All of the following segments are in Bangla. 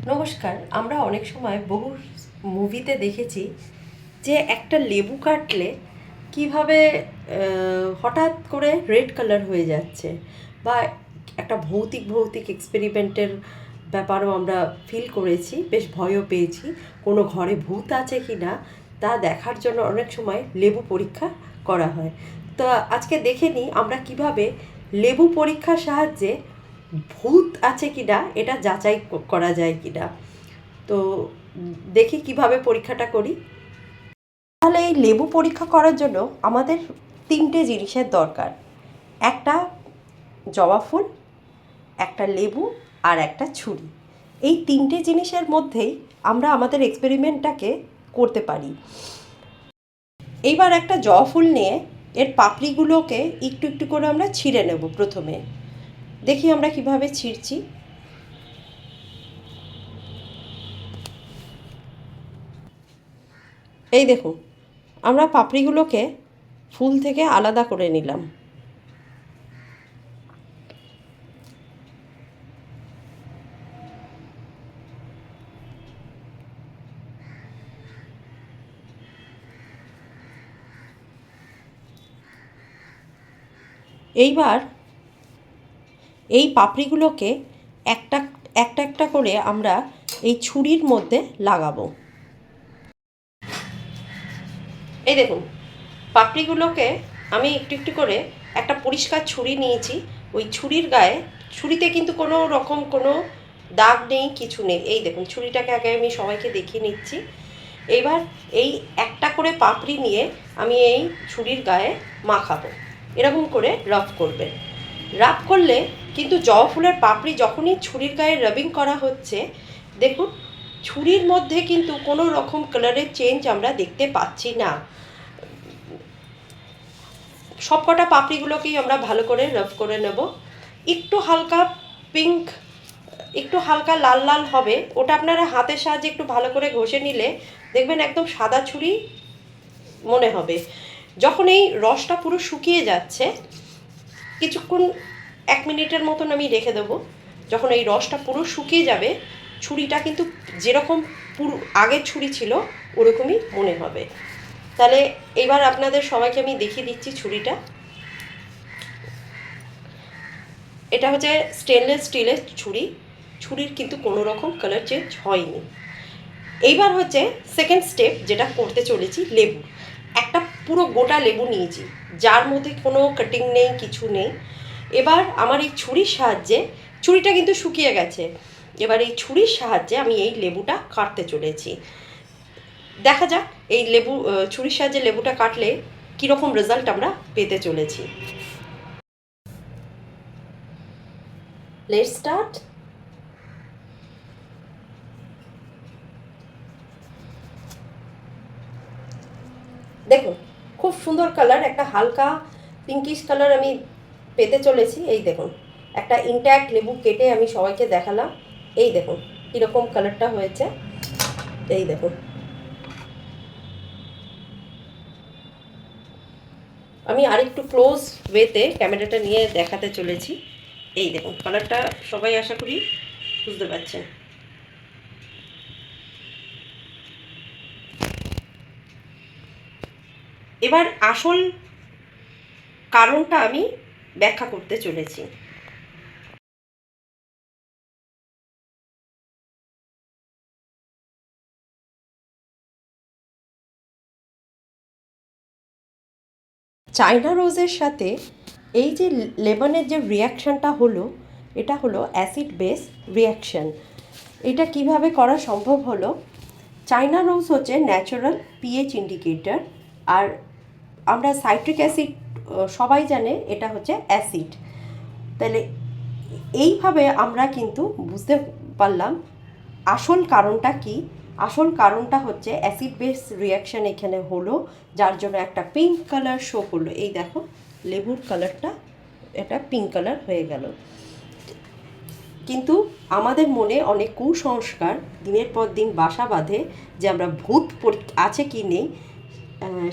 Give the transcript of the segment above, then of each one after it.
নমস্কার। আমরা অনেক সময় বহু মুভিতে দেখেছি যে একটা লেবু কাটলে কিভাবে হঠাৎ করে রেড কালার হয়ে যাচ্ছে, বা একটা ভৌতিক ভৌতিক এক্সপেরিমেন্টের ব্যাপারও আমরা ফিল করেছি, বেশ ভয়ও পেয়েছি। কোনো ঘরে ভূত আছে কি না তা দেখার জন্য অনেক সময় লেবু পরীক্ষা করা হয়। তো আজকে দেখে নিই আমরা কিভাবে লেবু পরীক্ষার সাহায্যে ভূত আছে কিনা এটা যাচাই করা যায় কিনা। তো দেখি কিভাবে পরীক্ষাটা করি। তাহলে এই লেবু পরীক্ষা করার জন্য আমাদের তিনটে জিনিসের দরকার: একটা জবা ফুল, একটা লেবু, আর একটা ছুরি। এই তিনটে জিনিসের মধ্যেই আমরা আমাদের এক্সপেরিমেন্টটাকে করতে পারি। এইবার একটা জবা ফুল নিয়ে এর পাপড়িগুলোকে একটু একটু করে আমরা ছিঁড়ে নেব। প্রথমে দেখি আমরা কিভাবে ছিঁড়ছি। এই দেখুন, আমরা পাপড়িগুলোকে ফুল থেকে আলাদা করে নিলাম। এইবার এই পাপড়িগুলোকে একটা একটা একটা করে আমরা এই ছুরির মধ্যে লাগাবো। এই দেখুন, পাপড়িগুলোকে আমি একটু একটু করে একটা পরিষ্কার ছুরি নিয়েছি। ওই ছুরির গায়ে, ছুরিতে কিন্তু কোনো রকম কোনো দাগ নেই, কিছু নেই। এই দেখুন, ছুরিটাকে আগে আমি সবাইকে দেখিয়ে নিচ্ছি। এইবার এই একটা করে পাপড়ি নিয়ে আমি এই ছুরির গায়ে মাখাবো। এরকম করে রাব করবে। রাব করলে কিন্তু জবা ফুলের পাপড়ি যখনই ছুরির গায়ে রাবিং করা হচ্ছে, দেখুন ছুরির মধ্যে কিন্তু কোনো রকম কালারের চেঞ্জ আমরা দেখতে পাচ্ছি না। সব কটা পাপড়িগুলোকেই আমরা ভালো করে রাব করে নেব। একটু হালকা পিঙ্ক, একটু হালকা লাল লাল হবে, ওটা আপনারা হাতের সাহায্যে একটু ভালো করে ঘষে নিলে দেখবেন একদম সাদা ছুরি মনে হবে। যখন এই রসটা পুরো শুকিয়ে যাচ্ছে, কিছুক্ষণ 1 মিনিটের মতন আমি রেখে দেবো। যখন এই রসটা পুরো শুকিয়ে যাবে, ছুরিটা কিন্তু যেরকম পুরো আগের ছুরি ছিল ওরকমই মনে হবে। তাহলে এবার আপনাদের সবাইকে আমি দেখিয়ে দিচ্ছি ছুরিটা। এটা হচ্ছে স্টেনলেস স্টিলের ছুরি। ছুরির কিন্তু কোনো রকম কালার চেঞ্জ হয়নি। এইবার হচ্ছে সেকেন্ড স্টেপ, যেটা করতে চলেছি, লেবু। একটা পুরো গোটা লেবু নিয়েছি, যার মধ্যে কোনো কাটিং নেই, কিছু নেই। এবার আমার এই ছুরির সাহায্যে, ছুরিটা কিন্তু শুকিয়ে গেছে, এবার এই ছুরির সাহায্যে আমি এই লেবুটা কাটতে চলেছি। দেখা যাক এই ছুরির সাহায্যে লেবুটা কাটলে কীরকম রেজাল্ট আমরা পেতে চলেছি। Let's start. দেখুন, খুব সুন্দর কালার, একটা হালকা পিঙ্কিশ কালার আমি পেতে চলেছি। এই দেখুন, একটা ইনট্যাক্ট লেবু কেটে আমি সবাইকে দেখালাম। এই দেখুন কীরকম কালারটা হয়েছে। এই দেখুন, আমি আরেকটু ক্লোজ ওয়েতে ক্যামেরাটা নিয়ে দেখাতে চলেছি। এই দেখুন কালারটা, সবাই আশা করি বুঝতে পারছেন। এবার আসল কারণটা আমি ব্যাখ্যা করতে চলেছি। চায়না রোজের সাথে এই যে লেমনের যে রিয়াকশানটা হলো, এটা হলো অ্যাসিড বেস রিয়াকশান। এটা কিভাবে করা সম্ভব হলো? চায়না রোজ হচ্ছে ন্যাচারাল পিএইচ ইন্ডিকেটর, আর আমরা সাইট্রিক অ্যাসিড সবাই জানে এটা হচ্ছে অ্যাসিড। তাহলে এইভাবে আমরা কিন্তু বুঝতে পারলাম আসল কারণটা কি। আসল কারণটা হচ্ছে অ্যাসিড বেস রিয়াকশান এখানে হলো, যার জন্য একটা পিঙ্ক কালার শো করলো। এই দেখো লেবুর কালারটা, এটা পিঙ্ক কালার হয়ে গেল। কিন্তু আমাদের মনে অনেক কুসংস্কার দিনের পর দিন বাসা বাঁধে যে আমরা ভূত আছে কি নেই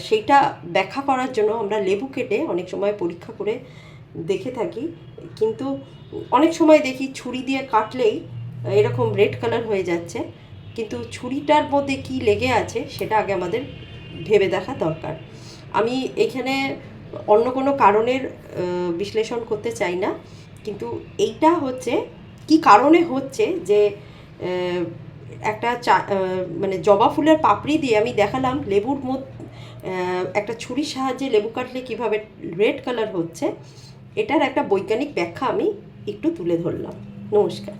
সেইটা ব্যাখ্যা করার জন্য আমরা লেবু কেটে অনেক সময় পরীক্ষা করে দেখে থাকি। কিন্তু অনেক সময় দেখি ছুরি দিয়ে কাটলেই এরকম রেড কালার হয়ে যাচ্ছে, কিন্তু ছুরিটার মধ্যে কি লেগে আছে সেটা আগে আমাদের ভেবে দেখা দরকার। আমি এখানে অন্য কোনো কারণের বিশ্লেষণ করতে চাই না, কিন্তু এইটা হচ্ছে কি কারণে হচ্ছে যে একটা মানে জবা ফুলের পাপড়ি দিয়ে আমি দেখালাম লেবুর মধ্যে একটা ছুরির সাহায্যে লেবু কাটলে কীভাবে রেড কালার হচ্ছে, এটার একটা বৈজ্ঞানিক ব্যাখ্যা আমি একটু তুলে ধরলাম। নমস্কার।